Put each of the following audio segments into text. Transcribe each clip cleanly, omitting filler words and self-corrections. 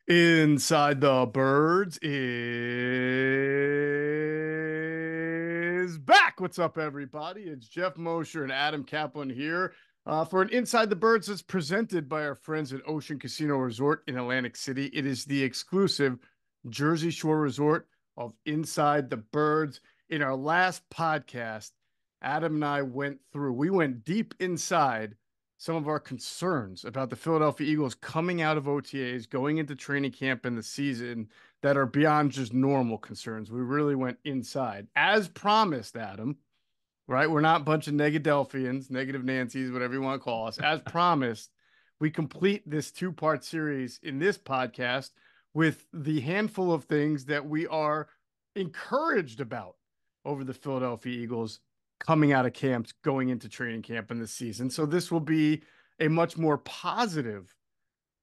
Inside the Birds is back. What's up, everybody? It's Geoff, Mosher, and Adam Caplan here for an Inside the Birds that's presented by our friends at Ocean Casino Resort in Atlantic City. It is the exclusive Jersey Shore resort of Inside the Birds. In our last podcast, Adam and I we went deep inside some of our concerns about the Philadelphia Eagles coming out of OTAs, going into training camp in the season that are beyond just normal concerns. We really went inside. As promised, Adam, right? We're not a bunch of Negadelphians, negative Nancy's, whatever you want to call us. As promised, we complete this two-part series in this podcast with the handful of things that we are encouraged about over the Philadelphia Eagles coming out of camps, going into training camp in the season. So this will be a much more positive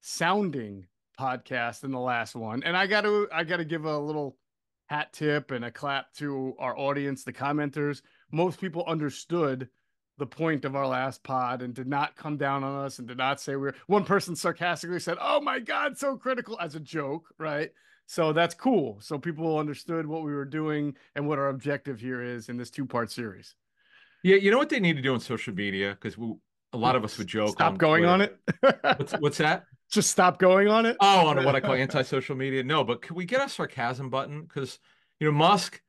sounding podcast than the last one. And I gotta give a little hat tip and a clap to our audience, the commenters. Most people understood the point of our last pod and did not come down on us and did not say we're one person sarcastically said, "Oh my God, so critical," as a joke, right? So that's cool. So people understood what we were doing and what our objective here is in this two-part series. Yeah, you know what they need to do on social media? Because a lot of us would joke Stop on going on Twitter. it. What's that? Just stop going on it. Oh, on what I call anti-social media. No, but can we get a sarcasm button? Because Musk,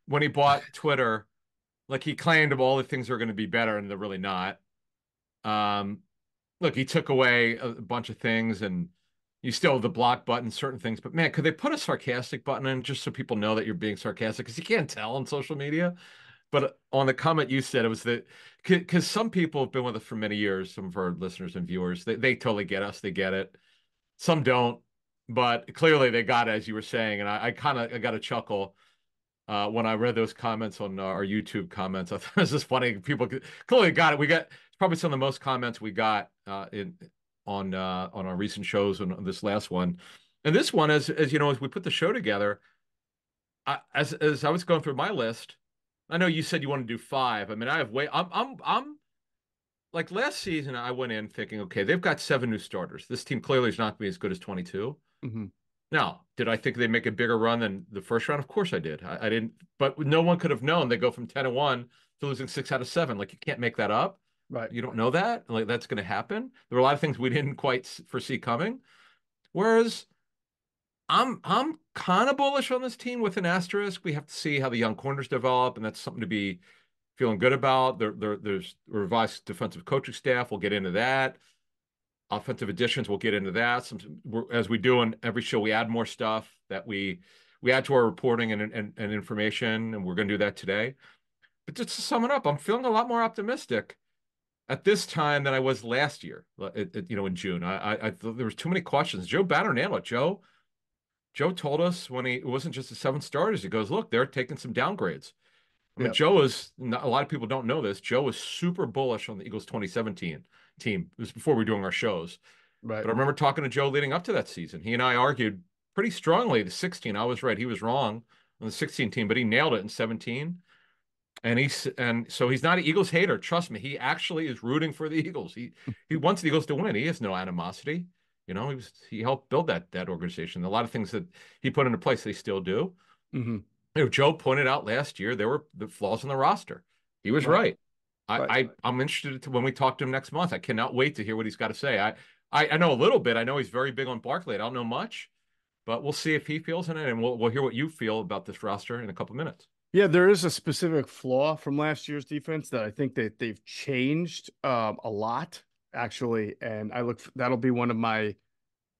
when he bought Twitter, like he claimed of all the things are going to be better, and they're really not. Um, Look, he took away a bunch of things, and you still have the block button, certain things. But man, could they put a sarcastic button in just so people know that you're being sarcastic? Because you can't tell on social media. But on the comment you said, it was that because some people have been with us for many years, some of our listeners and viewers, they totally get us, they get it. Some don't, but clearly they got it, as you were saying. And I got a chuckle when I read those comments on our YouTube comments. I thought it was just funny. People clearly got it. It's probably some of the most comments we got in on our recent shows and on this last one. And this one, as you know, as we put the show together, as I was going through my list. I know you said you want to do five. I mean, I have way. I'm like last season. I went in thinking, okay, they've got seven new starters. This team clearly is not going to be as good as 22. Mm-hmm. Now, did I think they'd make a bigger run than the first round? Of course I did. I didn't, but no one could have known they go from 10-1 to losing 6 out of 7. Like you can't make that up. Right. You don't know that. Like that's going to happen. There were a lot of things we didn't quite foresee coming. Whereas I'm kind of bullish on this team with an asterisk. We have to see how the young corners develop, and that's something to be feeling good about. There's a revised defensive coaching staff. We'll get into that. Offensive additions. We'll get into that. As we do in every show, we add more stuff that we add to our reporting and information, and we're going to do that today. But just to sum it up, I'm feeling a lot more optimistic at this time than I was last year. In June, I there was too many questions. Joe Banner nailed it. Joe told us when it wasn't just the seven starters. He goes, look, they're taking some downgrades. I mean, Yeah. Joe is, a lot of people don't know this. Joe was super bullish on the Eagles 2017 team. It was before we were doing our shows. Right. But I remember talking to Joe leading up to that season. He and I argued pretty strongly the 16. I was right. He was wrong on the 16 team, but he nailed it in 17. And so he's not an Eagles hater. Trust me, he actually is rooting for the Eagles. He wants the Eagles to win. He has no animosity. He helped build that organization. A lot of things that he put into place, they still do. Mm-hmm. Joe pointed out last year there were the flaws in the roster. He was Right. right. Right. I'm interested when we talk to him next month. I cannot wait to hear what he's got to say. I know a little bit. I know he's very big on Barkley. I don't know much, but we'll see if he feels in it, and we'll hear what you feel about this roster in a couple minutes. Yeah, there is a specific flaw from last year's defense that I think that they've changed a lot actually, and that'll be one of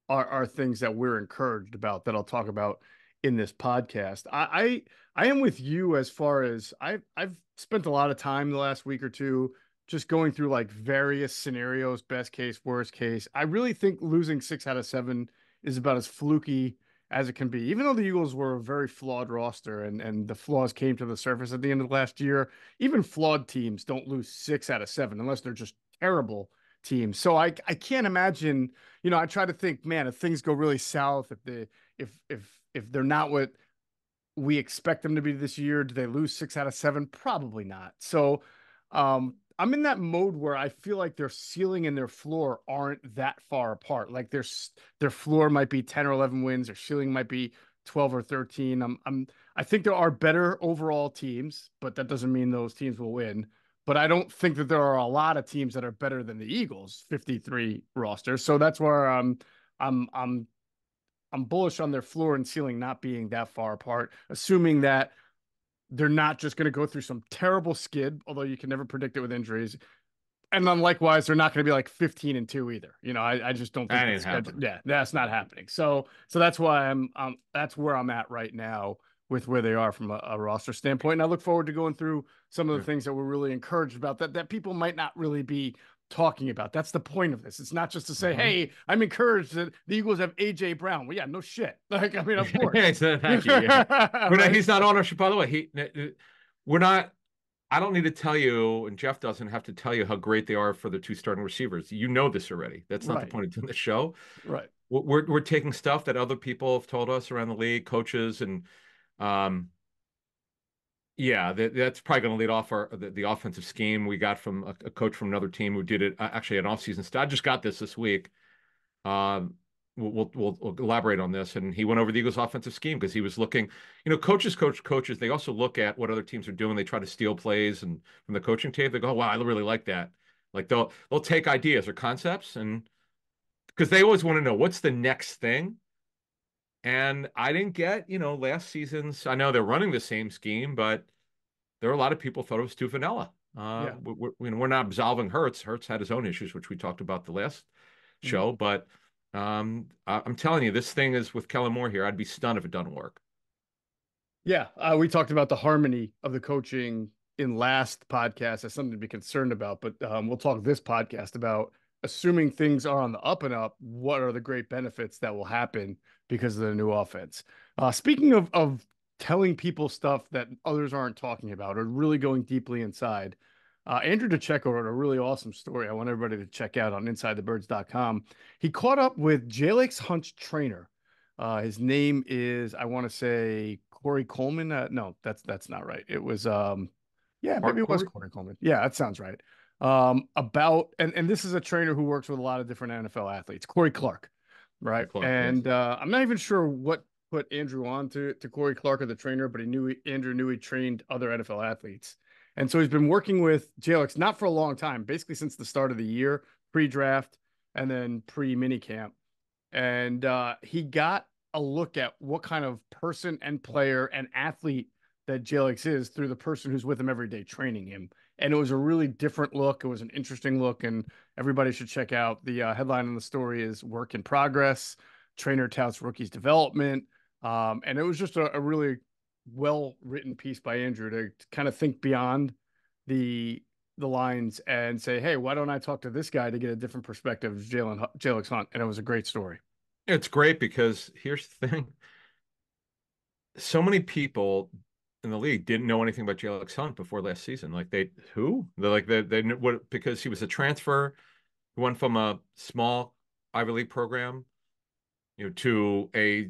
our things that we're encouraged about that I'll talk about in this podcast. I am with you as far as I've spent a lot of time the last week or two just going through like various scenarios, best case, worst case. I really think losing 6 out of 7 is about as fluky as it can be. Even though the Eagles were a very flawed roster and the flaws came to the surface at the end of last year, even flawed teams don't lose 6 out of 7 unless they're just terrible teams. So I can't imagine, I try to think, man, if things go really south, if they're not what we expect them to be this year, do they lose 6 out of 7? Probably not. So I'm in that mode where I feel like their ceiling and their floor aren't that far apart. Like their floor might be 10 or 11 wins, their ceiling might be 12 or 13. I think there are better overall teams, but that doesn't mean those teams will win. But I don't think that there are a lot of teams that are better than the Eagles 53 roster. So that's where I'm I'm I'm bullish on their floor and ceiling not being that far apart, assuming that they're not just going to go through some terrible skid, although you can never predict it with injuries. And then likewise, they're not going to be like 15-2 either. I just don't think That that ain't schedule. happening. Yeah, that's not happening. So that's why that's where I'm at right now with where they are from a roster standpoint. And I look forward to going through some of the Yeah. things that we're really encouraged about that people might not really be talking about. That's the point of this. It's not just to say, Mhm. "Hey, I'm encouraged that the Eagles have AJ Brown." Well, yeah, no shit. Like, I mean, of course, Thank you. Yeah. right? He's not ownership, by the way. We're not, I don't need to tell you, and Geoff doesn't have to tell you how great they are for the two starting receivers. You know this already. That's not the Right, point of doing the show. right. We're taking stuff that other people have told us around the league, coaches, and um, yeah, that's probably going to lead off the offensive scheme we got from a coach from another team who did it actually an offseason stuff. I just got this week. Um, we'll elaborate on this. And he went over the Eagles' offensive scheme because he was looking, coaches. They also look at what other teams are doing. They try to steal plays and from the coaching tape. They go, wow, I really like that. Like they'll take ideas or concepts and because they always want to know what's the next thing. And I didn't get, last season's. I know they're running the same scheme, but there are a lot of people thought it was too vanilla. Yeah. We're not absolving Hurts. Hurts had his own issues, which we talked about the last Mm. show. But I'm telling you, this thing is with Kellen Moore here. I'd be stunned if it doesn't work. Yeah, we talked about the harmony of the coaching in last podcast as something to be concerned about, but we'll talk this podcast about assuming things are on the up and up. What are the great benefits that will happen because of the new offense? Speaking of telling people stuff that others aren't talking about or really going deeply inside, Andrew DeCecco wrote a really awesome story. I want everybody to check out on InsideTheBirds.com. He caught up with Jalex Hunt's trainer. His name is, I want to say, Corey Coleman. No, that's not right. It was yeah, maybe Art it was Corey? Corey Coleman. Yeah, that sounds right. About and this is a trainer who works with a lot of different NFL athletes. Corey Clark, right? Clark, yes. And I'm not even sure what put Andrew on to Corey Clark or the trainer, but Andrew knew he trained other NFL athletes. And so he's been working with Jalex not for a long time, basically since the start of the year, pre-draft and then pre-mini camp. And he got a look at what kind of person and player and athlete that Jalix is through the person who's with him every day training him. And it was a really different look. It was an interesting look, and everybody should check out the headline in the story is "Work in Progress." Trainer touts rookies development, and it was just a really well written piece by Andrew to kind of think beyond the the lines and say, "Hey, why don't I talk to this guy to get a different perspective of Jalix Hunt?" And it was a great story. It's great because here's the thing. So many people in the league didn't know anything about Jalen Hunt before last season. Like who? They're like they knew what because he was a transfer who went from a small Ivy League program, to a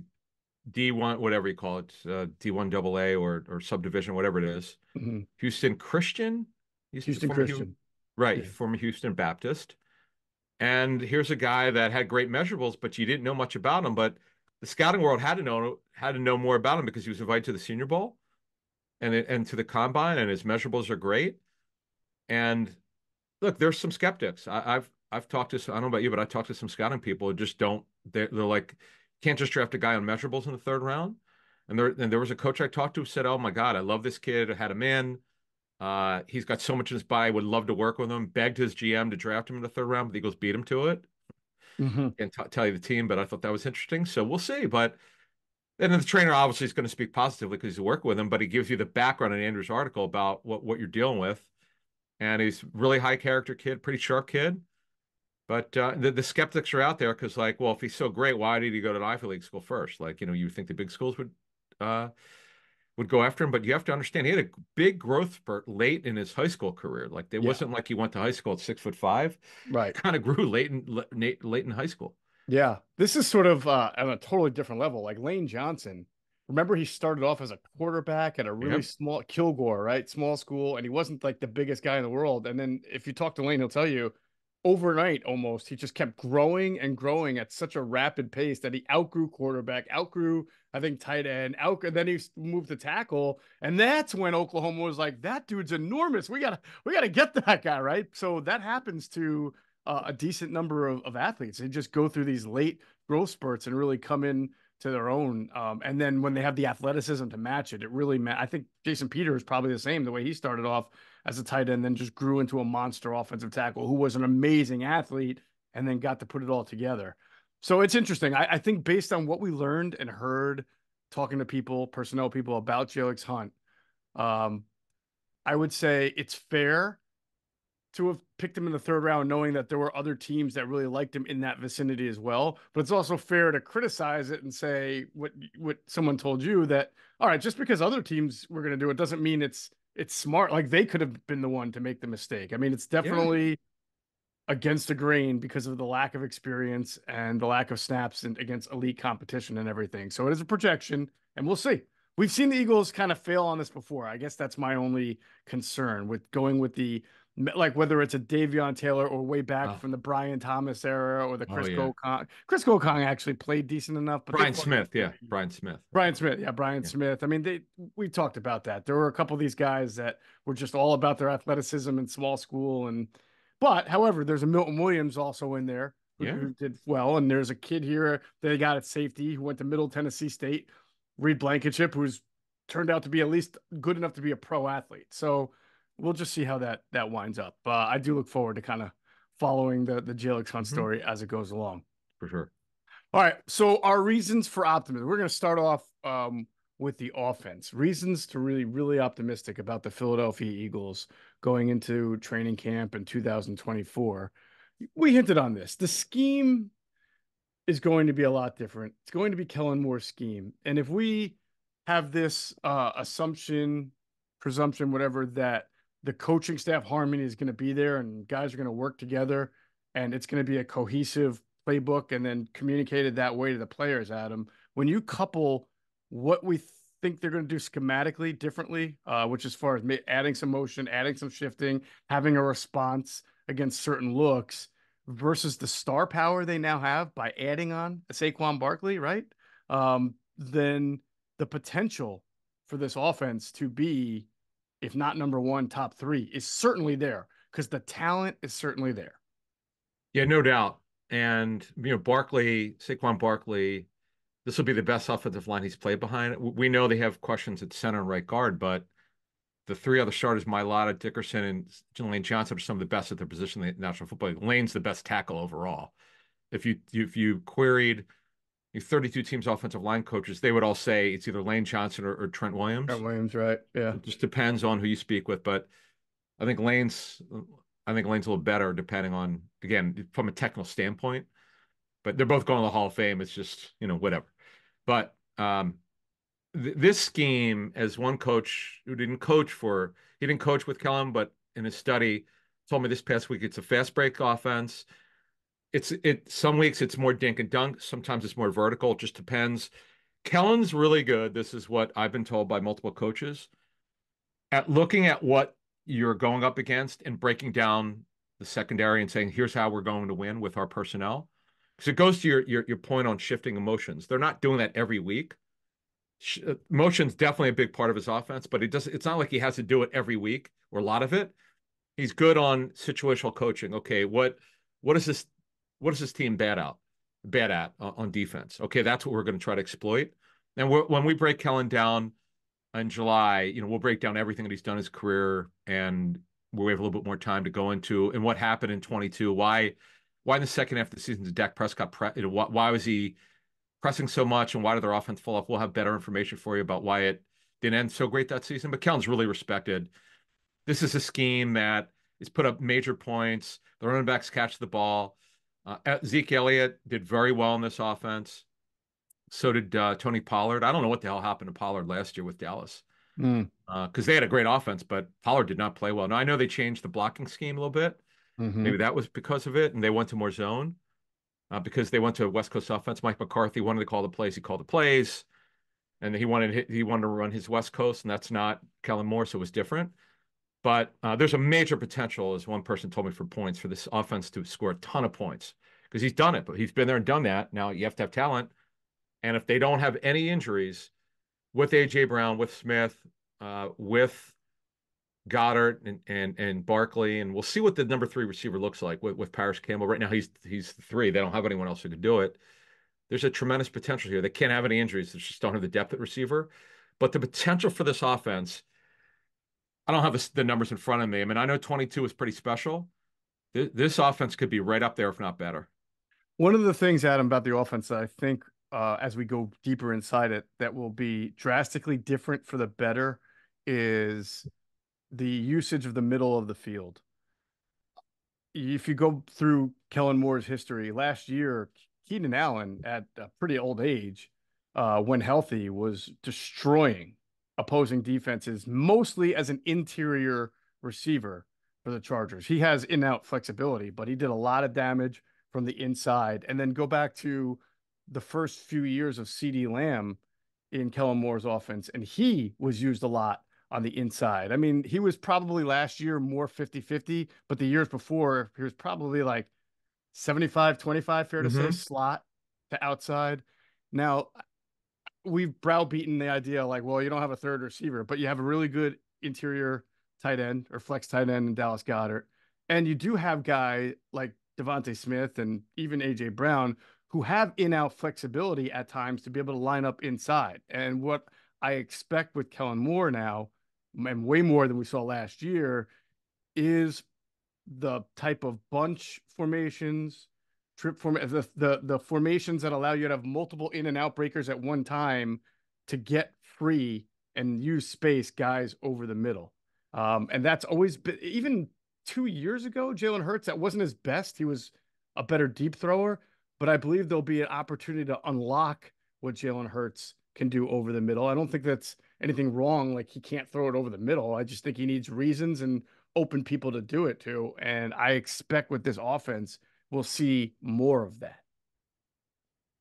D1, whatever you call it, D1 double A or subdivision, whatever it is. Mm-hmm. Houston Christian. He's Houston former Christian. right, Yeah. former Houston Baptist. And here's a guy that had great measurables, but you didn't know much about him. But the scouting world had to know more about him because he was invited to the Senior Bowl and to the combine, and his measurables are great. And look, there's some skeptics. I've talked to I don't know about you, but I talked to some scouting people who just don't. They're like, can't just draft a guy on measurables in the third round. And there was a coach I talked to who said, "Oh my God, I love this kid. I had him in. He's got so much in his body. Would love to work with him. Begged his GM to draft him in the third round, but the Eagles beat him to it. Mm-hmm. Can't tell you the team, but I thought that was interesting. So we'll see. But then the trainer obviously is going to speak positively because he's working with him, but he gives you the background in Andrew's article about what you're dealing with. And he's really high character kid, pretty sharp kid. But the skeptics are out there because, like, well, if he's so great, why did he go to an Ivy League school first? Like, you think the big schools would go after him, but you have to understand he had a big growth spurt late in his high school career. Like, it Yeah. wasn't like he went to high school at 6'5". Right. Kind of grew late in high school. Yeah. This is sort of on a totally different level. Like Lane Johnson remember he started off as a quarterback at a really Yep. small Kilgore, right? Small school, and he wasn't like the biggest guy in the world. And then if you talk to Lane, he'll tell you overnight almost he just kept growing and growing at such a rapid pace that he outgrew quarterback, outgrew I think tight end, out and then he moved to tackle, and that's when Oklahoma was like, that dude's enormous. We gotta get that guy, right? So that happens to a decent number of athletes. They just go through these late growth spurts and really come in to their own. And then when they have the athleticism to match it, it really I think Jason Peters is probably the same. The way he started off as a tight end, then just grew into a monster offensive tackle who was an amazing athlete, and then got to put it all together. So it's interesting. I think based on what we learned and heard talking to people, personnel people about Jalen Hunt, um, I would say it's fair to have picked him in the third round, knowing that there were other teams that really liked him in that vicinity as well. But it's also fair to criticize it and say what someone told you, that all right, just because other teams were going to do it doesn't mean it's smart. Like they could have been the one to make the mistake. I mean, it's Yeah. definitely against the grain because of the lack of experience and the lack of snaps and against elite competition and everything. So it is a projection, and we'll see. We've seen the Eagles kind of fail on this before. I guess that's my only concern with going with the, like, whether it's a Davion Taylor or way back Oh, from the Brian Thomas era or the oh Chris yeah. Gokong. Chris Gokong actually played decent enough, but they Brian fluctuated. Smith. Yeah. Brian Smith. Brian Smith, yeah, Brian Yeah. Smith. I mean, we talked about that. There were a couple of these guys that were just all about their athleticism in small school, and but however, there's a Milton Williams also in there Yeah. who did well, and there's a kid here that they got at safety who went to Middle Tennessee State, Reed Blankenship, who's turned out to be at least good enough to be a pro athlete. So we'll just see how that winds up. I do look forward to kind of following the Jalen Hunt Hmm. story as it goes along. For sure. All right. So our reasons for optimism. We're going to start off with the offense. Reasons to really, really optimistic about the Philadelphia Eagles going into training camp in 2024. We hinted on this. The scheme is going to be a lot different. It's going to be Kellen Moore's scheme. And if we have this assumption, presumption, whatever, that the coaching staff harmony is going to be there and guys are going to work together and it's going to be a cohesive playbook and then communicated that way to the players, Adam, when you couple what we think they're going to do schematically differently, which as far as adding some motion, adding some shifting, having a response against certain looks, versus the star power they now have by adding on a Saquon Barkley, right? Then the potential for this offense to be, if not number one, top three is certainly there because the talent is certainly there. Yeah, no doubt. And Barkley, Saquon Barkley, this will be the best offensive line he's played behind. We know they have questions at center and right guard, but the three other starters, Mailata, Dickerson, and Lane Johnson, are some of the best at their position in the National Football League. Lane's the best tackle overall. If you queried your 32 teams offensive line coaches, they would all say it's either Lane Johnson or Trent Trent Williams. Williams, right? Yeah. It just depends on who you speak with, but I think Lane's I think Lane's a little better depending on, again, from a technical standpoint. But they're both going to the Hall of Fame. It's just, whatever. But this scheme, as one coach who he didn't coach with Kellen, but in his study, told me this past week, it's a fast break offense. Some weeks it's more dink and dunk. Sometimes it's more vertical. It just depends. Kellen's really good. This is what I've been told by multiple coaches at looking at what you're going up against and breaking down the secondary and saying, here's how we're going to win with our personnel. Because it goes to your point on shifting emotions. They're not doing that every week. Motion's definitely a big part of his offense, but it's not like he has to do it every week or a lot of it. He's good on situational coaching. Okay, what is this team bad at on defense? Okay, that's what we're going to try to exploit. And when we break Kellen down in July, we'll break down everything that he's done in his career, and we have a little bit more time to go into and what happened in 22. Why in the second half of the season did Dak Prescott why was he pressing so much, and why did their offense fall off? We'll have better information for you about why it didn't end so great that season. But Kellen's really respected. This is a scheme that is put up major points. The running backs catch the ball. Zeke Elliott did very well in this offense. So did Tony Pollard. I don't know what the hell happened to Pollard last year with Dallas Mm. because they had a great offense, but Pollard did not play well. Now, I know they changed the blocking scheme a little bit. Mm-hmm. Maybe that was because of it, and they went to more zone because they went to a West Coast offense. Mike McCarthy wanted to call the plays. He called the plays. and he wanted to run his West Coast, and that's not Kellen Moore, so it was different. But there's a major potential, as one person told me, for points for this offense to score a ton of points because he's done it, but he's been there and done that. Now you have to have talent, and if they don't have any injuries with AJ Brown, with Smith, with Goddard and Barkley, and we'll see what the number three receiver looks like with Paris Campbell. Right now, he's the three. They don't have anyone else who could do it. There's a tremendous potential here. They can't have any injuries. They just don't have the depth at receiver. But the potential for this offense, I don't have the numbers in front of me. I mean, I know 22 is pretty special. This offense could be right up there, if not better. One of the things, Adam, about the offense that I think as we go deeper inside it, that will be drastically different for the better is the usage of the middle of the field. If you go through Kellen Moore's history, last year, Keenan Allen, at a pretty old age, when healthy, was destroying opposing defenses, mostly as an interior receiver for the Chargers. He has in-out flexibility, but he did a lot of damage from the inside. And then go back to the first few years of CD Lamb in Kellen Moore's offense, and he was used a lot on the inside. I mean, he was probably last year more 50-50, but the years before, he was probably like 75-25, fair to say, Hmm. slot to outside. Now, we've browbeaten the idea like, well, you don't have a third receiver, but you have a really good interior tight end or flex tight end in Dallas Goedert. And you do have guy like Devontae Smith and even AJ Brown who have in-out flexibility at times to be able to line up inside. And what I expect with Kellen Moore now, and way more than we saw last year, is the type of bunch formations, the formations that allow you to have multiple in and out breakers at one time to get free and use space guys over the middle. And that's always been, even 2 years ago, Jalen Hurts, that wasn't his best. He was a better deep thrower, but I believe there'll be an opportunity to unlock what Jalen Hurts can do over the middle. I don't think that's anything wrong. Like he can't throw it over the middle. I just think he needs reasons and open people to do it to. And I expect with this offense, we'll see more of that.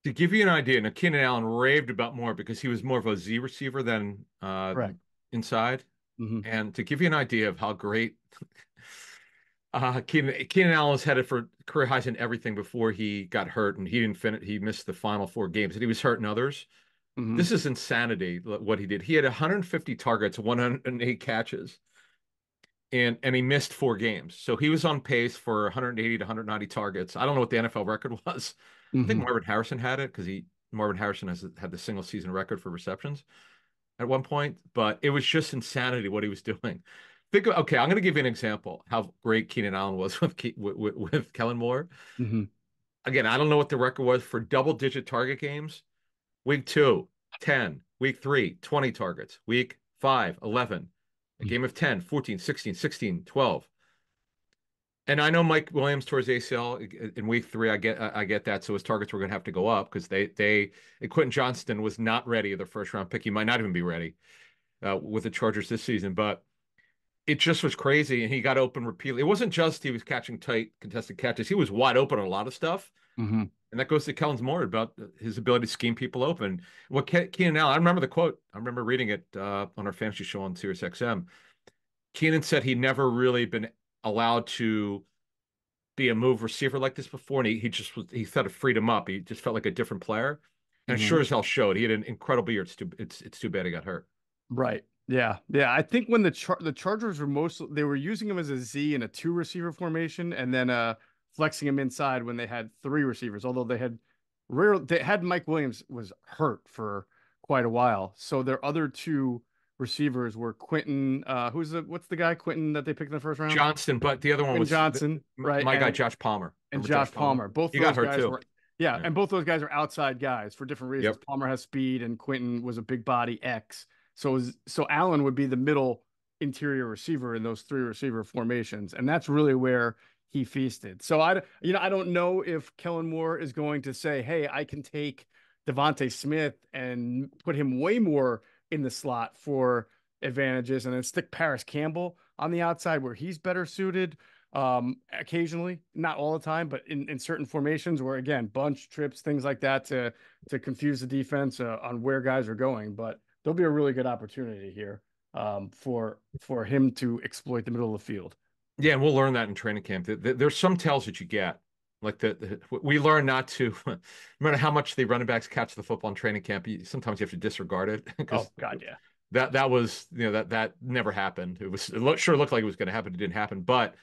To give you an idea, now Keenan Allen raved about Moore because he was more of a Z receiver than Correct. inside. Mm-hmm. And to give you an idea of how great Keenan Allen was headed for career highs in everything before he got hurt, and he didn't finish. He missed the final 4 games, and he was hurt in others. Mm-hmm. This is insanity what he did. He had 150 targets, 108 catches, and he missed 4 games. So he was on pace for 180 to 190 targets. I don't know what the NFL record was. I think Mm-hmm. Marvin Harrison had it because he Marvin Harrison has had the single season record for receptions at one point, but it was just insanity what he was doing. Okay, I'm going to give you an example how great Keenan Allen was with Kellen Moore. Mm-hmm. Again, I don't know what the record was for double-digit target games. Week 2, 10. Week 3, 20 targets. Week 5, 11. A game of 10, 14, 16, 16, 12. And I know Mike Williams towards ACL in week 3. I get that. So his targets were going to have to go up because and Quentin Johnston was not ready, the first round pick. He might not even be ready with the Chargers this season. But it just was crazy, and he got open repeatedly. It wasn't just he was catching tight contested catches; he was wide open on a lot of stuff, Mm-hmm. and that goes to Kellen's more about his ability to scheme people open. What Keenan Allen, I remember the quote. I remember reading it on our fantasy show on Sirius XM. Keenan said he'd never really been allowed to be a move receiver like this before, and he thought it freed him up. He just felt like a different player, and Mm-hmm. sure as hell showed. He had an incredible year. It's too bad he got hurt. Right. Yeah. Yeah. I think when the Chargers were mostly they were using him as a Z in a two receiver formation and then flexing him inside when they had three receivers, although they had Mike Williams was hurt for quite a while. So their other two receivers were Quentin, what's the guy, Quentin, that they picked in the first round? Johnston, but the other one Quentin was Johnson, right? my guy Josh Palmer. And Remember Josh Josh Palmer? Palmer. Both He of got those hurt guys too. were, yeah, Yeah. and both those guys are outside guys for different reasons. Yep. Palmer has speed, and Quentin was a big body X. So Allen would be the middle interior receiver in those three receiver formations, and that's really where he feasted. So I don't know if Kellen Moore is going to say, "Hey, I can take Devontae Smith and put him way more in the slot for advantages, and then stick Paris Campbell on the outside where he's better suited." occasionally, not all the time, but in certain formations where again, bunch trips, things like that to confuse the defense on where guys are going. But there'll be a really good opportunity here for him to exploit the middle of the field. Yeah, and we'll learn that in training camp. There's some tells that you get. Like we learn not to, no matter how much the running backs catch the football in training camp, sometimes you have to disregard it Oh because God, yeah. that was that never happened. Sure looked like it was going to happen. It didn't happen. But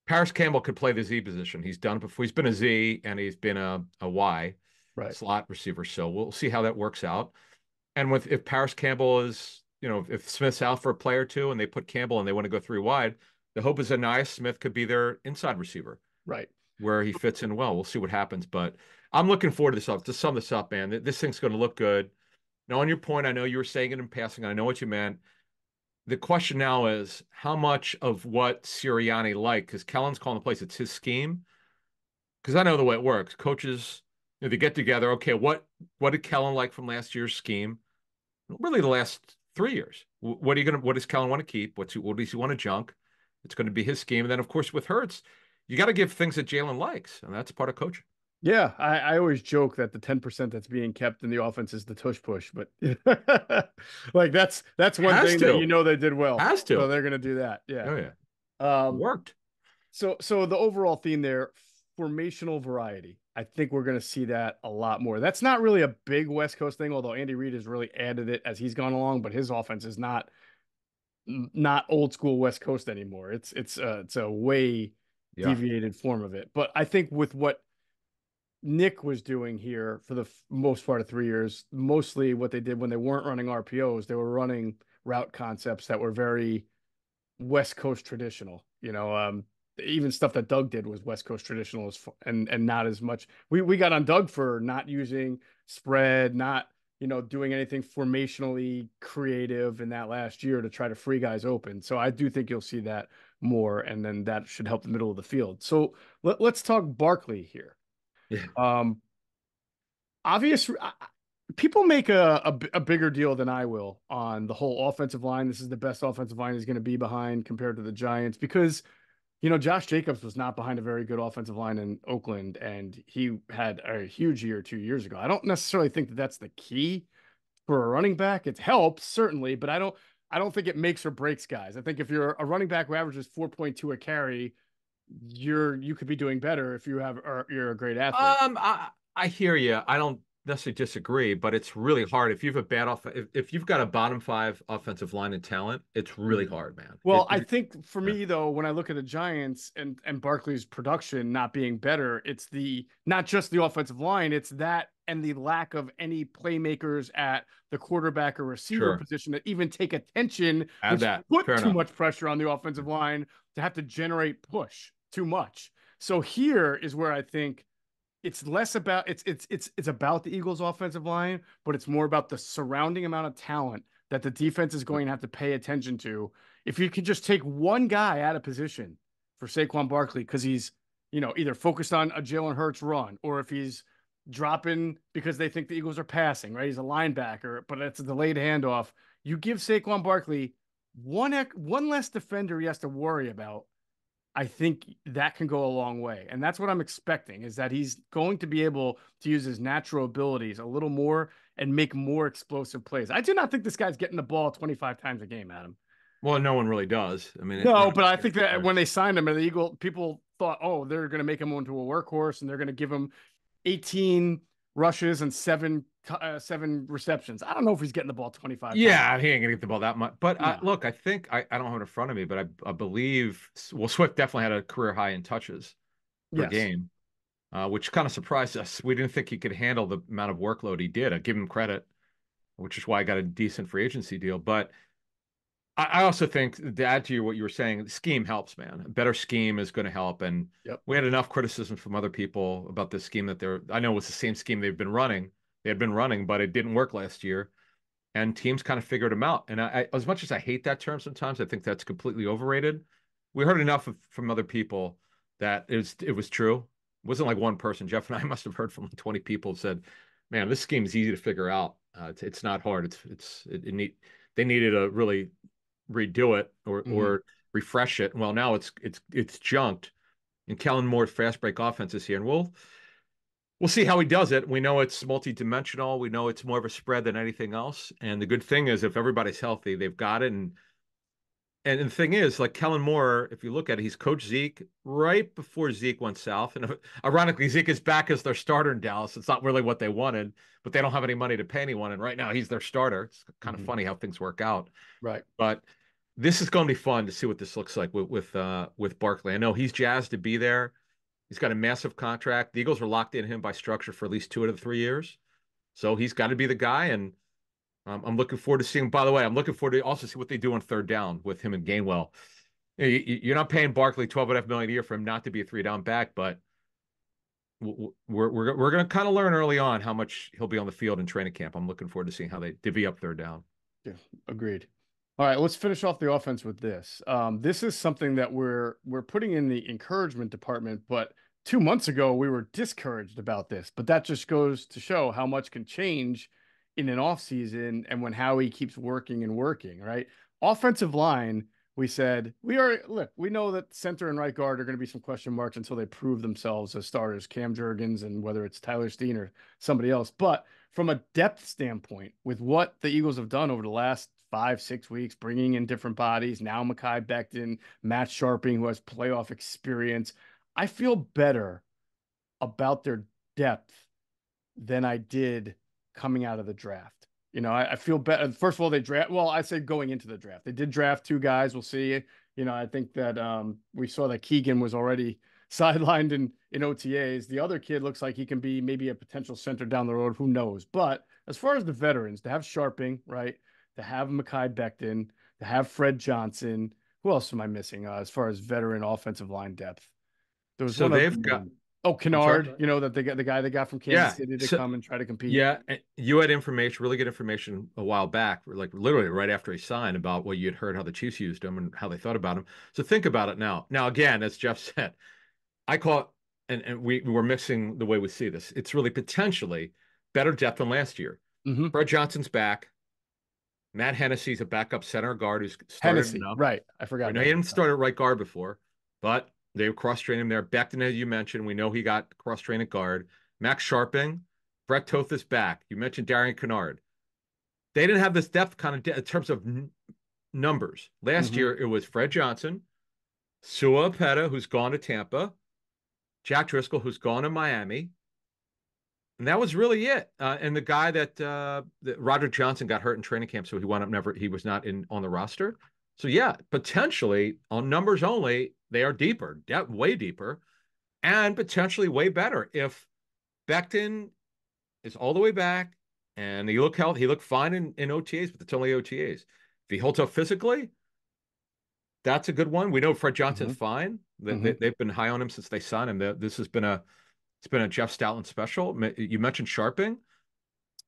Paris Campbell could play the Z position. He's done it before. He's been a Z and he's been a Y Right. slot receiver. So we'll see how that works out. And if Paris Campbell is, if Smith's out for a play or two and they put Campbell and they want to go three wide, the hope is that Nias Smith could be their inside receiver Right. where he fits in well. We'll see what happens. But I'm looking forward to this up. To sum this up, man, this thing's going to look good. Now, on your point, I know you were saying it in passing. I know what you meant. The question now is how much of what Sirianni liked, because Kellen's calling the plays, it's his scheme. Because I know the way it works. Coaches, they get together. Okay, what did Kellen like from last year's scheme? Really, the last 3 years. What does Kellen want to keep? What does he want to junk? It's going to be his scheme. And then, of course, with Hurts, you got to give things that Jalen likes, and that's part of coaching. Yeah, I always joke that the 10% that's being kept in the offense is the tush push, but like that's one Has thing that to. they did well. Has So to. they're gonna do that. Yeah. Oh yeah. Um, Worked. so the overall theme there, formational variety. I think we're gonna see that a lot more. That's not really a big West Coast thing, although Andy Reid has really added it as he's gone along, but his offense is not old school West Coast anymore. It's a way Yeah. deviated form of it. But I think with what Nick was doing here for the most part of 3 years, mostly what they did when they weren't running RPOs, they were running route concepts that were very West Coast traditional. Even stuff that Doug did was West Coast traditional and not as much. We got on Doug for not using spread, not doing anything formationally creative in that last year to try to free guys open. So I do think you'll see that more, and then that should help the middle of the field. So let's talk Barkley here. Yeah. Um, obvious people make a bigger deal than I will on the whole offensive line. This is the best offensive line he's going to be behind compared to the Giants because Josh Jacobs was not behind a very good offensive line in Oakland, and he had a huge year 2 years ago. I don't necessarily think that that's the key for a running back. It helps certainly, but I don't think it makes or breaks guys. I think if you're a running back who averages 4.2 a carry, you could be doing better if you're a great athlete. I hear you. I don't necessarily disagree, but it's really hard if you have a if you've got a bottom five offensive line and talent, it's really hard, man. Well, I think for Yeah, me though, when I look at the Giants and Barkley's production not being better, it's the not just the offensive line, it's that and the lack of any playmakers at the quarterback or receiver sure. position that even take attention, Add which that. put Fair too enough. much pressure on the offensive line to have to generate push too much. So here is where I think it's less about it's about the Eagles offensive line, but it's more about the surrounding amount of talent that the defense is going to have to pay attention to. If you could just take one guy out of position for Saquon Barkley because he's, either focused on a Jalen Hurts run or if he's dropping because they think the Eagles are passing, right? He's a linebacker, but it's a delayed handoff. You give Saquon Barkley one less defender he has to worry about. I think that can go a long way. And that's what I'm expecting is that he's going to be able to use his natural abilities a little more and make more explosive plays. I do not think this guy's getting the ball 25 times a game, Adam. Well, no one really does. I mean, No, but I think that when they signed him, the Eagle people thought, oh, they're going to make him into a workhorse and they're going to give him 18 rushes and seven receptions. I don't know if he's getting the ball 25 times. yeah, he ain't gonna get the ball that much. But No. look, I think I don't have it in front of me, but I believe Swift definitely had a career high in touches per Yes. game, which kind of surprised us. We didn't think he could handle the amount of workload he did. I give him credit, which is why I got a decent free agency deal. But I also think to add to what you were saying, scheme helps, man. A better scheme is going to help. And Yep. we had enough criticism from other people about this scheme I know it was the same scheme they've been running. They had been running, but it didn't work last year. And teams kind of figured them out. And as much as I hate that term sometimes, I think that's completely overrated. We heard enough from other people that it was true. It wasn't like one person. Geoff and I must have heard from like 20 people who said, man, this scheme is easy to figure out. It's not hard. They needed to really redo it or Mhm. refresh it. Well, now it's junked. And Kellen Moore's fast break offense is here, and we'll see how he does it. We know it's multi-dimensional. We know it's more of a spread than anything else. And the good thing is, if everybody's healthy, they've got it. And the thing is, like Kellen Moore, if you look at it, he's coached Zeke right before Zeke went south. And ironically, Zeke is back as their starter in Dallas. It's not really what they wanted, but they don't have any money to pay anyone. And right now, he's their starter. It's kind of funny how things work out. Right. But this is going to be fun to see what this looks like with Barkley. I know he's jazzed to be there. He's got a massive contract. The Eagles are locked in him by structure for at least 2 out of the 3 years. So he's got to be the guy. And I'm looking forward to seeing, by the way, I'm looking forward to also see what they do on third down with him and Gainwell. You're not paying Barkley $12.5 million a year for him not to be a 3-down back, but we're going to kind of learn early on how much he'll be on the field in training camp. I'm looking forward to seeing how they divvy up third down. Yeah, agreed. All right, let's finish off the offense with this. This is something that we're putting in the encouragement department, but 2 months ago we were discouraged about this. But that just goes to show how much can change in an offseason and when Howie keeps working and working, right? Offensive line, we said, we know that center and right guard are going to be some question marks until they prove themselves as starters, Cam Jurgens and whether it's Tyler Steen or somebody else. But from a depth standpoint, with what the Eagles have done over the last 5-6 weeks, bringing in different bodies, now Mekhi Becton, Matt Sharping, who has playoff experience, I feel better about their depth than I did coming out of the draft. I feel better. First of all, I say going into the draft. They did draft 2 guys. We'll see. I think that we saw that Keegan was already sidelined in OTAs. The other kid looks like he can be maybe a potential center down the road. Who knows? But as far as the veterans, to have Sharping, right? To have Mekhi Becton, to have Fred Johnson. Who else am I missing as far as veteran offensive line depth? There was So one other they've got, name. Oh, I'm sorry. Kennard, that they got the guy they got from Kansas Yeah. City to So, come and try to compete. yeah. You had information, really good information a while back, like literally right after he signed about what you had heard, how the Chiefs used him and how they thought about him. So think about it now. Now, again, as Geoff said, I call it, and we were mixing the way we see this. It's really potentially better depth than last year. Mm-hmm. Fred Johnson's back. Matt Hennessy's a backup center guard who's started Hennessy, enough. right. I forgot. We know he hadn't started right guard before, but they cross-trained him there. Becton, as you mentioned, we know he got cross-trained at guard. Max Sharping, Brett Toth is back. You mentioned Darian Kennard. They didn't have this depth kind of in terms of numbers. Last year, it was Fred Johnson, Sua Opeta, who's gone to Tampa, Jack Driscoll, who's gone to Miami. And that was really it. And the guy that Roger Johnson got hurt in training camp, so he was not on the roster. So yeah, potentially on numbers only, they are deeper, way deeper, and potentially way better. If Becton is all the way back and he looked healthy, he looked fine in OTAs, but it's only OTAs. If he holds up physically, that's a good one. We know Fred Johnson's fine. They've been high on him since they signed him. This has been it's been a Jeff Stoutland special. You mentioned Sharping,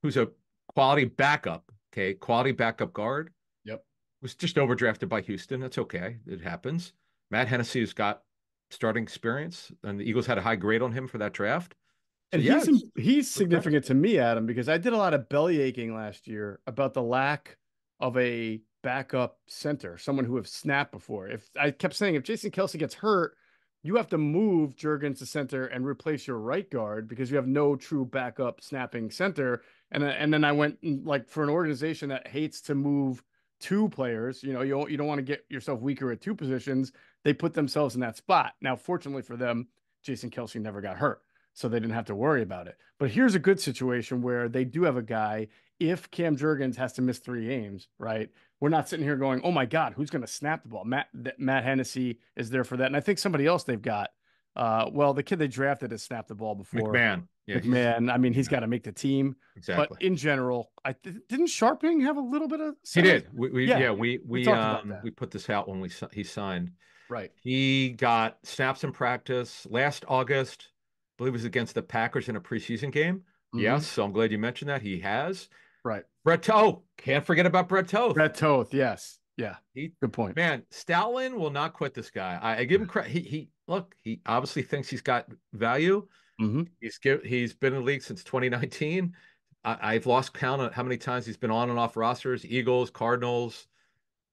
who's a quality backup, quality backup guard. Yep. Was just overdrafted by Houston. That's okay. It happens. Matt Hennessy has got starting experience, and the Eagles had a high grade on him for that draft. So, And he's significant to me, Adam, because I did a lot of belly aching last year about the lack of a backup center, someone who have snapped before. If I kept saying if Jason Kelce gets hurt, you have to move Jurgens to center and replace your right guard because you have no true backup snapping center. And then I went like for an organization that hates to move 2 players, you don't want to get yourself weaker at 2 positions. They put themselves in that spot. Now, fortunately for them, Jason Kelce never got hurt, so they didn't have to worry about it. But here's a good situation where they do have a guy. If Cam Jurgens has to miss 3 games, right? We're not sitting here going, "Oh my God, who's going to snap the ball?" Matt Hennessy is there for that, and I think somebody else they've got. The kid they drafted has snapped the ball before. McMahon, yeah, McMahon. I mean, he's got to make the team. Exactly. But in general, didn't Sharping have a little bit of? He did. We talked about that. We put this out when he signed. Right. He got snaps in practice last August. I believe it was against the Packers in a preseason game. Yes, so I'm glad you mentioned that. He has. Right. Brett Toth. Can't forget about Brett Toth. Brett Toth, yes. Yeah. Good point. Man, Stoutland will not quit this guy. I give him credit. He obviously thinks he's got value. He's been in the league since 2019. I've lost count on how many times he's been on and off rosters, Eagles, Cardinals.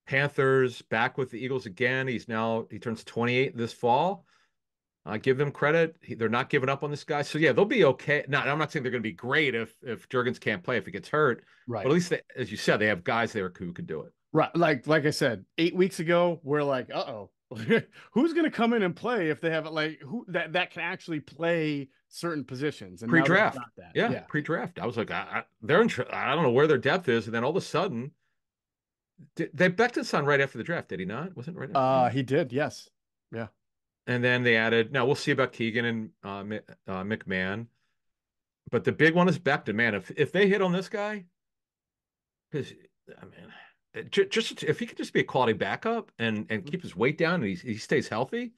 Panthers back with the Eagles again. He turns 28 this fall. Give them credit. They're not giving up on this guy. So yeah, they'll be okay. Now, I'm not saying they're going to be great if Jurgens can't play, if he gets hurt, but Right. at least as you said, they have guys there who can do it. Right. Like I said, 8 weeks ago, we're like, uh-oh. Who's going to come in and play if they have like who that can actually play certain positions? And now they've Pre-draft. got that. Yeah, Yeah. pre-draft. I was like, they're I don't know where their depth is. And then all of a sudden, they backed his son right after the draft, did he not? Wasn't it right after the draft? He did. Yes. Yeah. And then they added, now we'll see about Keegan and McMahon. But the big one is Becton. Man, if they hit on this guy, because I mean, just if he could just be a quality backup and keep his weight down and he stays healthy,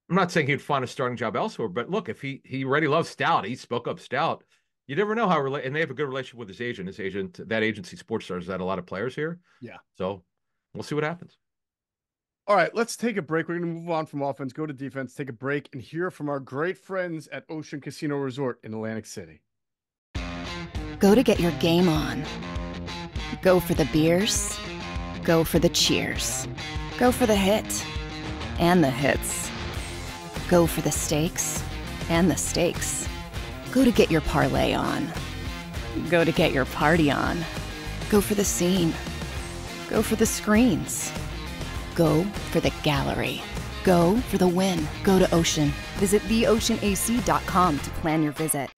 I'm not saying he'd find a starting job elsewhere. But look, if he already loves Stout, he spoke up Stout. You never know and they have a good relationship with his agent. That agency, Sports Stars, had a lot of players here. Yeah. So we'll see what happens. All right, let's take a break. We're going to move on from offense, go to defense, take a break, and hear from our great friends at Ocean Casino Resort in Atlantic City. Go to get your game on. Go for the beers. Go for the cheers. Go for the hit and the hits. Go for the stakes and the stakes. Go to get your parlay on. Go to get your party on. Go for the scene. Go for the screens. Go for the gallery. Go for the win. Go to Ocean. Visit theoceanac.com to plan your visit.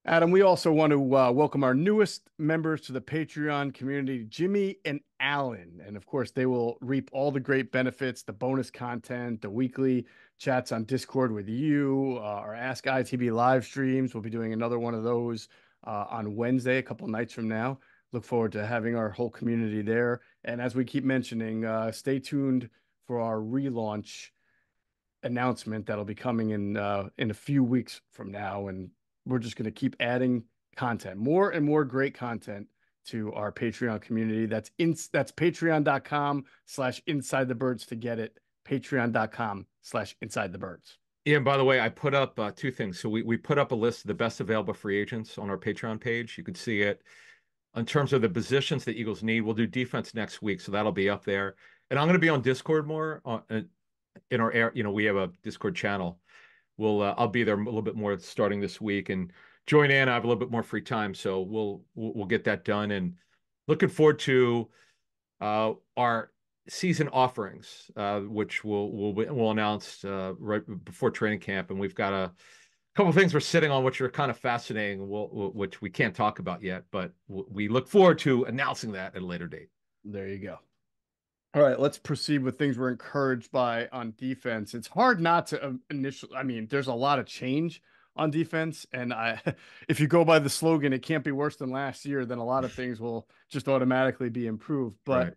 Adam, we also want to welcome our newest members to the Patreon community, Jimmy and Alan. And of course, they will reap all the great benefits, the bonus content, the weekly chats on Discord with you, our Ask ITB live streams. We'll be doing another one of those on Wednesday, a couple nights from now. Look forward to having our whole community there. And as we keep mentioning, stay tuned for our relaunch announcement that'll be coming in a few weeks from now. And we're just going to keep adding content, more and more great content to our Patreon community. That's patreon.com/inside the birds to get it. Patreon.com/inside the birds. Yeah, and by the way, I put up two things. So we put up a list of the best available free agents on our Patreon page. You can see it in terms of the positions the Eagles need. We'll do defense next week, so that'll be up there. And I'm going to be on Discord more in our air. We have a Discord channel. I'll be there a little bit more starting this week and join in. I have a little bit more free time, so we'll get that done. And looking forward to our season offerings, which we'll announce right before training camp. And we've got a couple of things we're sitting on, which are kind of fascinating, which we can't talk about yet, but we look forward to announcing that at a later date. There you go. All right, let's proceed with things we're encouraged by on defense. It's hard not to there's a lot of change on defense. And if you go by the slogan, it can't be worse than last year, then a lot of things will just automatically be improved. But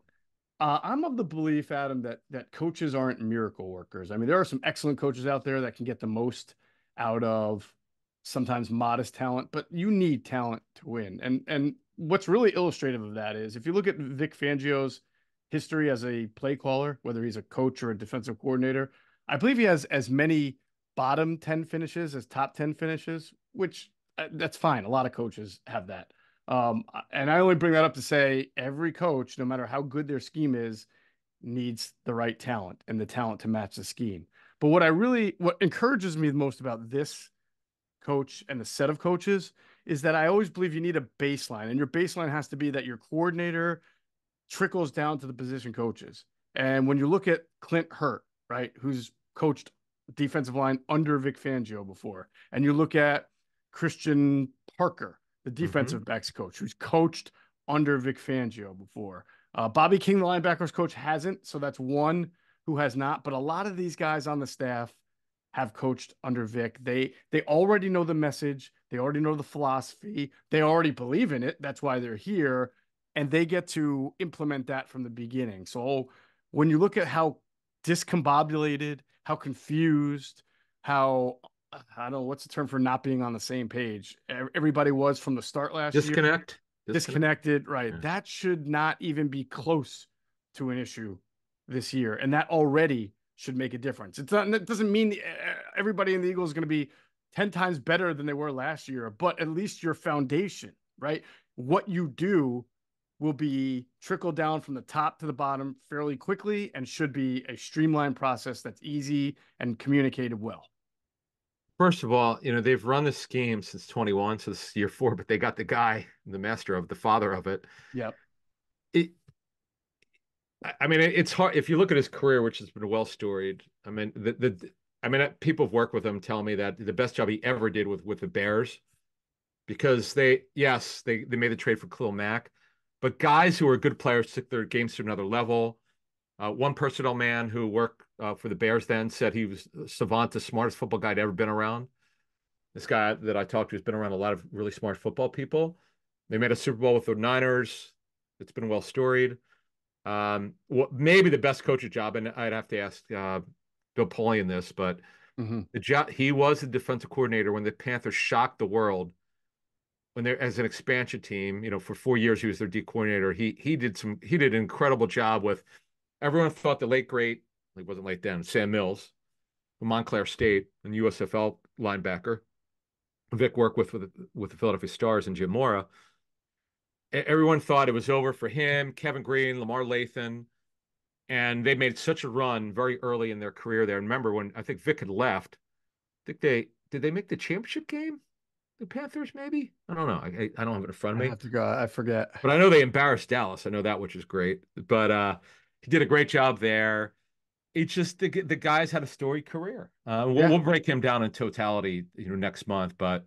I'm of the belief, Adam, that coaches aren't miracle workers. I mean, there are some excellent coaches out there that can get the most out of sometimes modest talent, but you need talent to win. And what's really illustrative of that is if you look at Vic Fangio's history as a play caller, whether he's a coach or a defensive coordinator, I believe he has as many bottom 10 finishes as top 10 finishes, which that's fine. A lot of coaches have that. And I only bring that up to say every coach, no matter how good their scheme is, needs the right talent and the talent to match the scheme. But what encourages me the most about this coach and the set of coaches is that I always believe you need a baseline, and your baseline has to be that your coordinator trickles down to the position coaches. And when you look at Clint Hurt, right, who's coached defensive line under Vic Fangio before, and you look at Christian Parker, the defensive backs coach, who's coached under Vic Fangio before. Bobby King, the linebackers coach, hasn't, so that's one who has not. But a lot of these guys on the staff have coached under Vic. They already know the message. They already know the philosophy. They already believe in it. That's why they're here. And they get to implement that from the beginning. So when you look at how discombobulated, how confused, how, I don't know, what's the term for not being on the same page? Everybody was from the start last year. Disconnected, right. Yeah. That should not even be close to an issue this year. And that already should make a difference. It doesn't mean everybody in the Eagles is going to be 10 times better than they were last year, but at least your foundation, right? What you do will be trickled down from the top to the bottom fairly quickly and should be a streamlined process that's easy and communicated well. First of all, they've run this scheme since 21, so this is year 4, but they got the guy, the master of the father of it. Yep. It's hard if you look at his career, which has been well storied. People who've worked with him tell me that the best job he ever did with the Bears, because they made the trade for Khalil Mack, but guys who are good players took their games to another level. One personnel man who worked for the Bears then said he was Savant, the smartest football guy I'd ever been around. This guy that I talked to has been around a lot of really smart football people. They made a Super Bowl with the Niners. It's been well storied. Maybe the best coaching job, and I'd have to ask Bill Polian this, but he was the defensive coordinator when the Panthers shocked the world when they're as an expansion team. For 4 years he was their D coordinator. He did an incredible job with. Everyone thought the late great, he wasn't late then, Sam Mills from Montclair State, and USFL linebacker. Vic worked with the Philadelphia Stars and Jim Mora. Everyone thought it was over for him, Kevin Green, Lamar Lathan, and they made such a run very early in their career there. And remember when I think Vic had left, did they make the championship game? The Panthers, maybe? I don't know. I don't have it in front of me. I have to go. I forget. But I know they embarrassed Dallas. I know that, which is great. But he did a great job there. It's just the guy's had a storied career. We'll break him down in totality, next month. But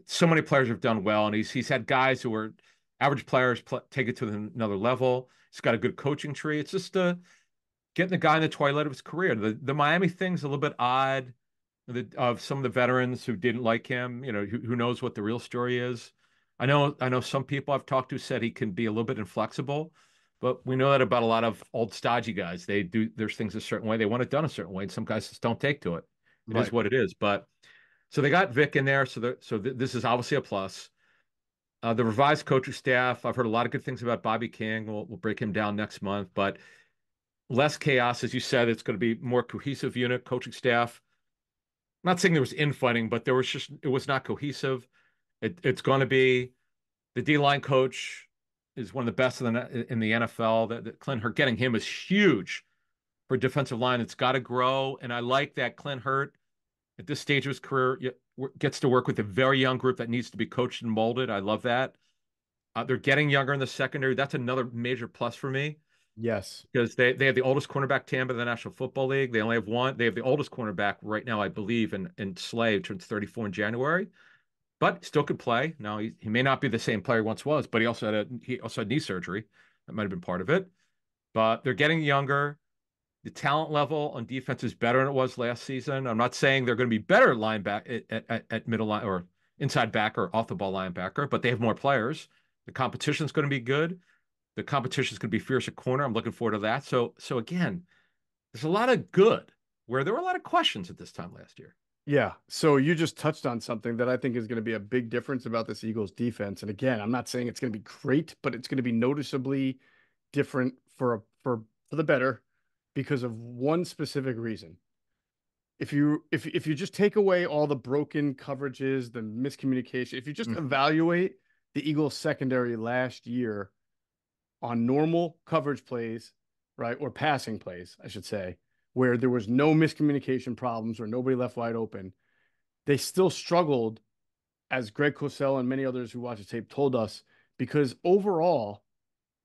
so many players have done well, and he's had guys who were average players take it to another level. He's got a good coaching tree. It's just getting the guy in the twilight of his career. The Miami thing's a little bit odd. Of some of the veterans who didn't like him, who knows what the real story is. I know some people I've talked to said he can be a little bit inflexible, but we know that about a lot of old stodgy guys. There's things a certain way. They want it done a certain way, and some guys just don't take to it. It is what it is. But so they got Vic in there. So this is obviously a plus. The revised coaching staff, I've heard a lot of good things about Bobby King. We'll break him down next month, but less chaos, as you said. It's going to be more cohesive unit, coaching staff. I'm not saying there was infighting, but it was not cohesive. It's going to be the D-line coach is one of the best in the NFL. That Clint Hurt, getting him is huge for a defensive line. It's got to grow, and I like that Clint Hurt at this stage of his career gets to work with a very young group that needs to be coached and molded. I love that. They're getting younger in the secondary. That's another major plus for me. Yes. Because they have the oldest cornerback tandem in the National Football League. They only have one. They have the oldest cornerback right now, I believe, in Slay, turns 34 in January. But still could play. Now, he may not be the same player he once was, but he also had knee surgery. That might have been part of it. But they're getting younger. The talent level on defense is better than it was last season. I'm not saying they're going to be better at middle line or inside backer or off the ball linebacker, but they have more players. The competition is going to be good. The competition is going to be fierce at corner. I'm looking forward to that. So again, there's a lot of good where there were a lot of questions at this time last year. Yeah. So you just touched on something that I think is going to be a big difference about this Eagles defense. And again, I'm not saying it's going to be great, but it's going to be noticeably different for the better because of one specific reason. If you just take away all the broken coverages, the miscommunication, if you just evaluate the Eagles secondary last year on normal coverage plays, right, or passing plays, I should say, where there was no miscommunication problems or nobody left wide open, they still struggled, as Greg Cosell and many others who watched the tape told us, because overall,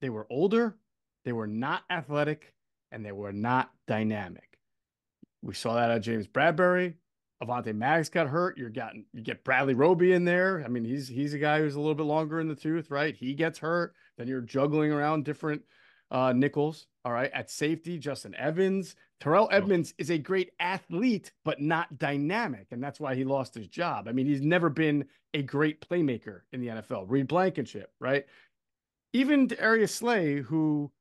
they were older, they were not athletic, and they were not dynamic. We saw that at James Bradbury. Avonte Maddox got hurt. You get Bradley Roby in there. I mean, he's a guy who's a little bit longer in the tooth, right? He gets hurt. Then you're juggling around different nickels. All right. At safety, Justin Evans. Terrell Edmonds is a great athlete, but not dynamic. And that's why he lost his job. I mean, he's never been a great playmaker in the NFL. Reed Blankenship, right? Even Darius Slay, who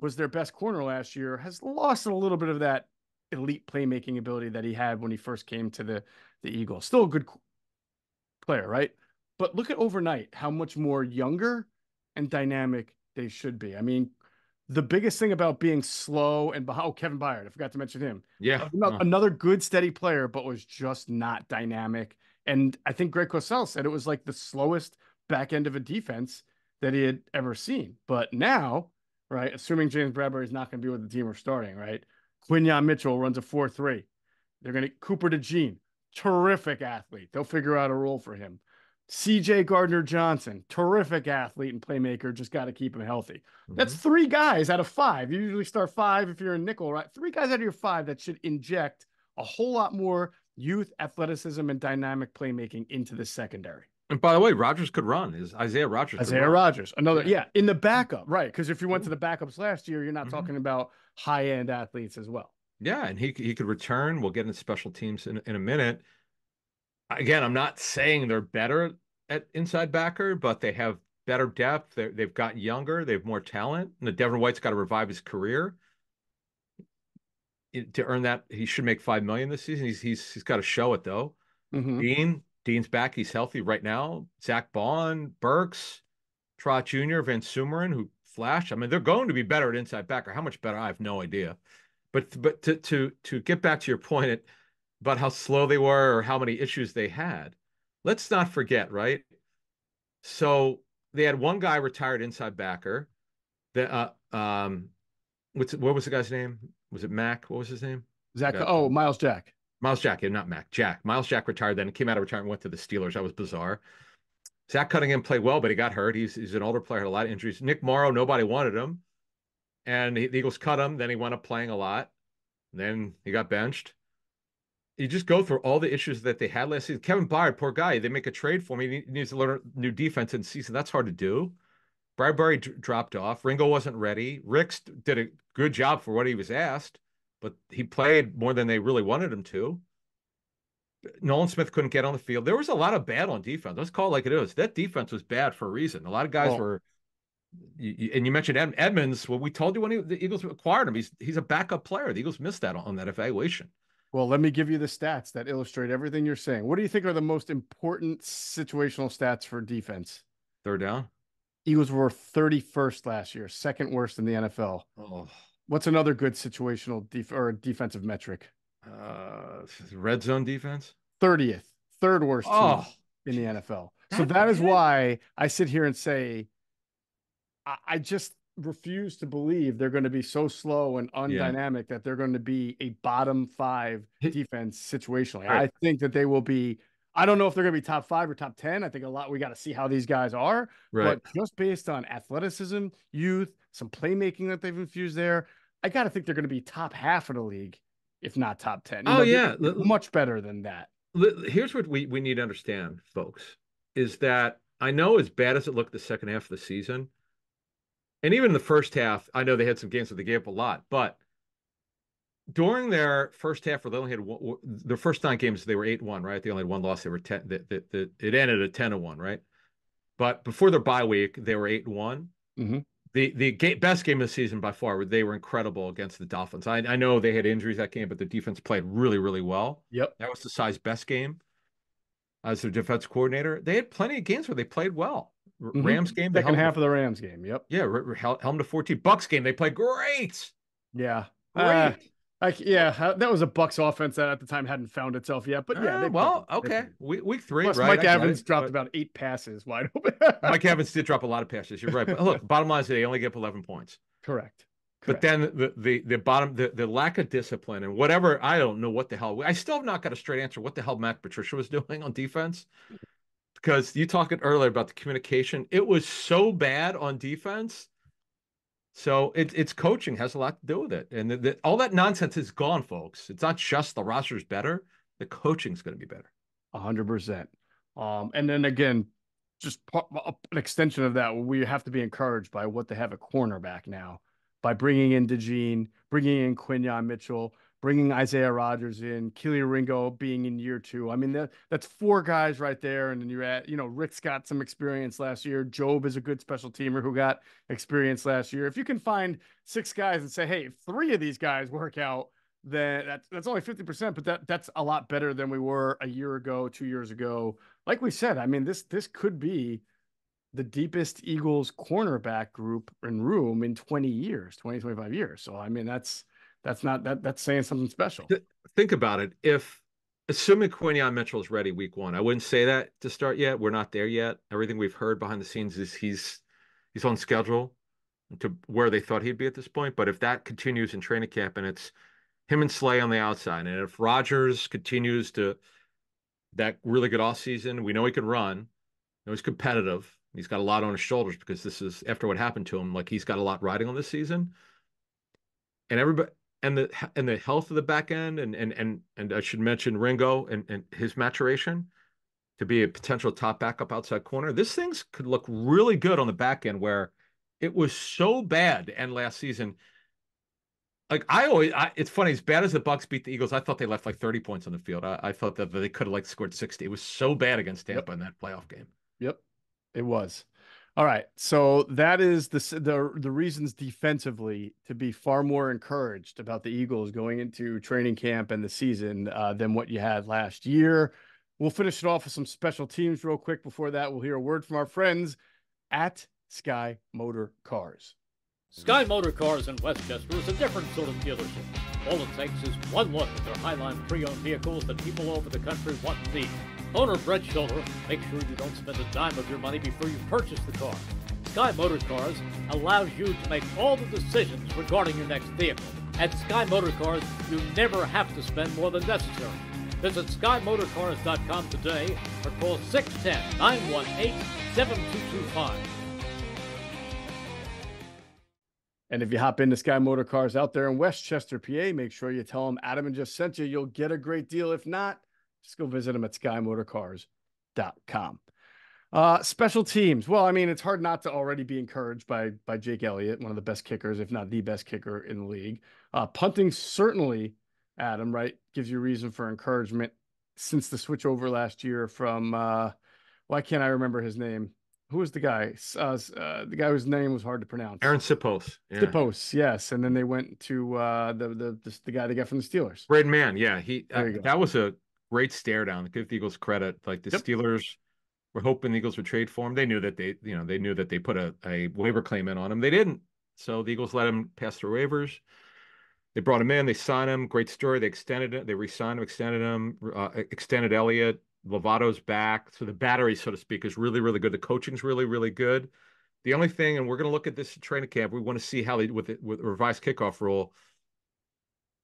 was their best corner last year, has lost a little bit of that elite playmaking ability that he had when he first came to the Eagles. Still a good player, right? But look at overnight how much more younger and dynamic they should be. I mean, the biggest thing about being slow and Kevin Byard, I forgot to mention him. Yeah. Another good, steady player, but was just not dynamic. And I think Greg Cosell said it was like the slowest back end of a defense that he had ever seen. But now, right, assuming James Bradbury is not going to be with the team we're starting, right? Quinyon Mitchell runs a 4.3. They're going to Cooper DeJean, terrific athlete. They'll figure out a role for him. CJ Gardner Johnson, terrific athlete and playmaker. Just got to keep him healthy. That's 3 guys out of 5. You usually start 5 if you're a nickel, right? 3 guys out of your 5 that should inject a whole lot more youth, athleticism, and dynamic playmaking into the secondary. And by the way, Rodgers could run. Is Isaiah Rodgers? Isaiah Rodgers, another, in the backup, right? Because if you went to the backups last year, you're not talking about high-end athletes as well. Yeah, and he could return. We'll get into special teams in a minute. Again, I'm not saying they're better at inside backer, but they have better depth. They've gotten younger. They have more talent. And Devin White's got to revive his career. To earn that, he should make $5 million this season. He's got to show it though. Dean's back. He's healthy right now. Zach Bond, Burks, Trot Jr., Van Sumeren, who flashed. I mean, they're going to be better at inside backer. How much better? I have no idea. But to get back to your point about how slow they were or how many issues they had, let's not forget, right? So they had one guy retired inside backer. What was the guy's name? Was it Mac? What was his name? Zach. Oh, Miles Jack. Miles Jack, not Mac. Jack. Miles Jack retired then. Came out of retirement, went to the Steelers. That was bizarre. Zach Cunningham played well, but he got hurt. He's an older player, had a lot of injuries. Nick Morrow, nobody wanted him. And the Eagles cut him. Then he wound up playing a lot. Then he got benched. You just go through all the issues that they had last season. Kevin Byard, poor guy. They make a trade for him. He needs to learn a new defense in season. That's hard to do. Bradbury dropped off. Ringo wasn't ready. Ricks did a good job for what he was asked, but he played more than they really wanted him to. Nolan Smith couldn't get on the field. There was a lot of bad on defense. Let's call it like it is. That defense was bad for a reason. A lot of guys were, and you mentioned Edmonds. Well, we told you when the Eagles acquired him, he's a backup player. The Eagles missed that on that evaluation. Well, let me give you the stats that illustrate everything you're saying. What do you think are the most important situational stats for defense? Third down. Eagles were 31st last year, second worst in the NFL. Oh. What's another good situational or defensive metric? Red zone defense? 30th, third worst team in the NFL. So that is why I sit here and say, I just refuse to believe they're going to be so slow and undynamic that they're going to be a bottom 5 defense situationally. Right. I think that they will be, I don't know if they're going to be top 5 or top 10. I think we got to see how these guys are, but just based on athleticism, youth, some playmaking that they've infused there, I got to think they're going to be top half of the league, if not top 10. Much better than that. Here's what we need to understand, folks, is that I know as bad as it looked the second half of the season, and even the first half, I know they had some games where they gave up a lot, but during their first half, where they only had their first 9 games, they were 8-1, right? They only had one loss. They were 10. It ended at 10-1, right? But before their bye week, they were 8-1. The best game of the season by far, they were incredible against the Dolphins. I know they had injuries that game, but the defense played really, really well. Yep. That was the size best game as their defense coordinator. They had plenty of games where they played well. Rams game. Second half of the Rams game. Yep. Yeah. Held them to 14. Bucks game. They played great. Yeah. Great. That was a Bucks offense that at the time hadn't found itself yet. But yeah. Okay. Week 3, plus, right? Mike Evans dropped about 8 passes wide open. Mike Evans did drop a lot of passes. You're right. But look, bottom line is they only gave up 11 points. Correct. But then the lack of discipline and whatever, I don't know what the hell. I still have not got a straight answer what the hell Matt Patricia was doing on defense. Because you talked earlier about the communication. It was so bad on defense. So it's coaching has a lot to do with it. And all that nonsense is gone, folks. It's not just the roster's better. The coaching's going to be better. 100%. And then again, just an extension of that, we have to be encouraged by what they have at cornerback now. By bringing in DeJean, bringing in Quinyon Mitchell, bringing Isaiah Rodgers in, Kelee Ringo being in year 2. I mean, that's 4 guys right there. And then you're at, Rick's got some experience last year. Job is a good special teamer who got experience last year. If you can find 6 guys and say, hey, if 3 of these guys work out, then that's only 50%, but that's a lot better than we were a year ago, 2 years ago. Like we said, I mean, this could be the deepest Eagles cornerback group and room in 20 years, 20, 25 years. So, I mean, that's saying something special. Think about it. Assuming Quinyon Mitchell is ready week 1, I wouldn't say that to start yet. We're not there yet. Everything we've heard behind the scenes is he's he's on schedule to where they thought he'd be at this point. But if that continues in training camp and it's him and Slay on the outside, and if Rodgers continues to that really good offseason, we know he can run. He's competitive. He's got a lot on his shoulders because this is after what happened to him. Like he's got a lot riding on this season, and everybody and the health of the back end, and I should mention Ringo and his maturation to be a potential top backup outside corner. This things could look really good on the back end where it was so bad to end last season. Like it's funny, as bad as the Bucs beat the Eagles, I thought they left like 30 points on the field. I thought that they could have like scored 60. It was so bad against Tampa in that playoff game. Yep, it was. All right, so that is the reasons defensively to be far more encouraged about the Eagles going into training camp and the season than what you had last year. We'll finish it off with some special teams real quick. Before that, we'll hear a word from our friends at Sky Motor Cars. Sky Motor Cars in Westchester is a different sort of dealership. All it takes is one look at their Highline pre-owned vehicles that people all over the country want and need. Owner Brett Schulter, make sure you don't spend a dime of your money before you purchase the car. Sky Motor Cars allows you to make all the decisions regarding your next vehicle. At Sky Motor Cars, you never have to spend more than necessary. Visit SkyMotorCars.com today or call 610-918-7225. And if you hop into Sky Motor Cars out there in Westchester, PA, make sure you tell them Adam and Jeff sent you. You'll get a great deal. If not, just go visit them at SkyMotorCars.com. Special teams. Well, I mean, it's hard not to already be encouraged by Jake Elliott, one of the best kickers, if not the best kicker in the league. Punting certainly, Adam, right, gives you reason for encouragement since the switch over last year from, why can't I remember his name? Who was the guy? The guy whose name was hard to pronounce. Aaron Sipos. Yeah. Sipos, yes. And then they went to the guy they got from the Steelers. Braden Mann, yeah. That was a great stare down. Give the Eagles credit. Like the Steelers were hoping the Eagles would trade for him. They knew that they put a waiver claim in on him. They didn't. So the Eagles let him pass through waivers. They brought him in. They signed him. Great story. They extended it. They re-signed him, extended him, extended Elliott. Lovato's back. So the battery, so to speak, is really, really good. The coaching's really, really good. The only thing, and we're going to look at this training camp, we want to see how they, with the revised kickoff rule,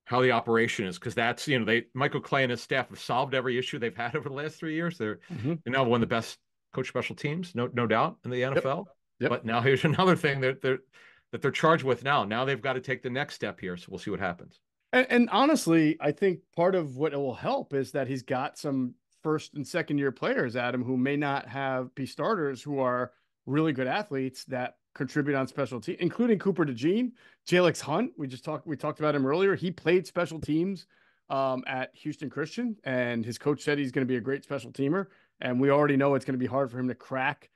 how the operation is. Because that's, Michael Clay and his staff have solved every issue they've had over the last 3 years. They're now one of the best coach special teams, no doubt, in the NFL. Yep. But now here's another thing that they're charged with now. Now they've got to take the next step here. So we'll see what happens. And honestly, I think part of what it will help is that he's got some first and second year players, Adam, who may not be starters, who are really good athletes that contribute on special teams, including Cooper DeJean, Jalix Hunt. We talked about him earlier. He played special teams at Houston Christian, and his coach said he's going to be a great special teamer. And we already know it's going to be hard for him to crack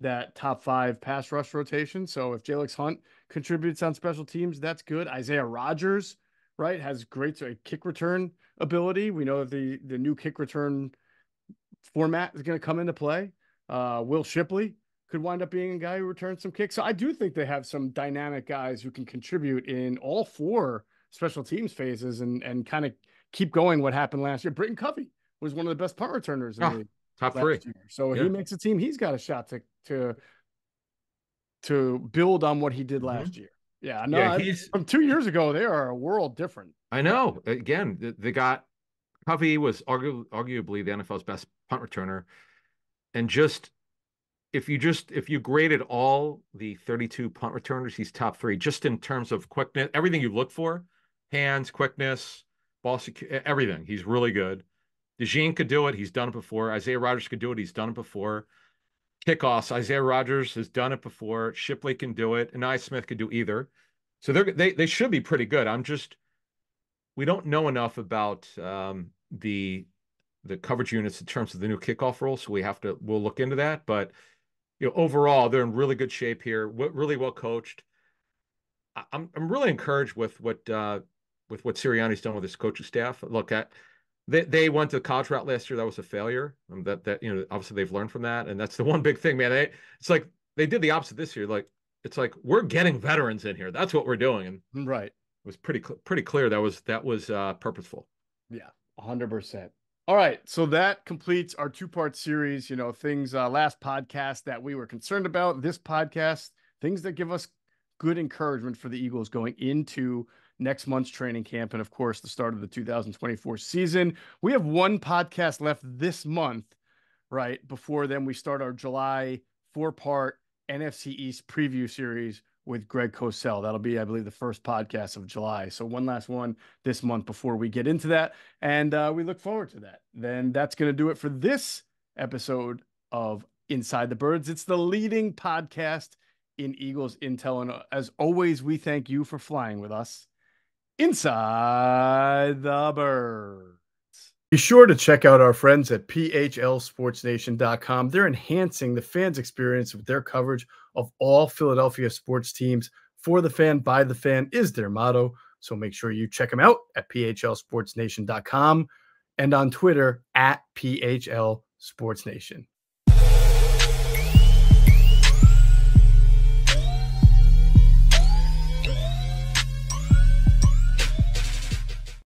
that top 5 pass rush rotation. So if Jalix Hunt contributes on special teams, that's good. Isaiah Rodgers, right, has great kick return ability. We know that the new kick return format is going to come into play. Will Shipley could wind up being a guy who returns some kicks. So I do think they have some dynamic guys who can contribute in all 4 special teams phases and kind of keep going what happened last year. Britton Covey was one of the best punt returners in the top 3 year. So he makes a team. He's got a shot to build on what he did last year. Yeah, no, from 2 years ago, they are a world different. I know. Again, they got Covey was arguably the NFL's best punt returner, and if you graded all the 32 punt returners, he's top 3 just in terms of quickness, everything you look for, hands, quickness, ball everything. He's really good. DeJean could do it. He's done it before. Isaiah Rodgers could do it. He's done it before. Kickoffs, Isaiah Rodgers has done it before. Shipley can do it. And Smith could do either. So they should be pretty good. We don't know enough about the coverage units in terms of the new kickoff rule, so we'll look into that. But overall, they're in really good shape here. Really well coached. I'm really encouraged with what Sirianni's done with his coaching staff. Look, they went to the college route last year. That was a failure. That obviously they've learned from that, and that's the one big thing, man. It's like they did the opposite this year. Like it's like we're getting veterans in here. That's what we're doing, and right. It was pretty clear that was purposeful. Yeah, 100%. All right, so that completes our 2-part series. Things last podcast that we were concerned about. This podcast, things that give us good encouragement for the Eagles going into next month's training camp and, of course, the start of the 2024 season. We have one podcast left this month, right? Before then, we start our July 4-part NFC East preview series with Greg Cosell. That'll be, I believe, the first podcast of July. So one last one this month before we get into that. And we look forward to that. Then that's going to do it for this episode of Inside the Birds. It's the leading podcast in Eagles intel. And as always, we thank you for flying with us inside the Birds. Be sure to check out our friends at PHLSportsNation.com. They're enhancing the fans' experience with their coverage of all Philadelphia sports teams. For the fan, by the fan is their motto. So make sure you check them out at PHLSportsNation.com and on Twitter at PHLSportsNation.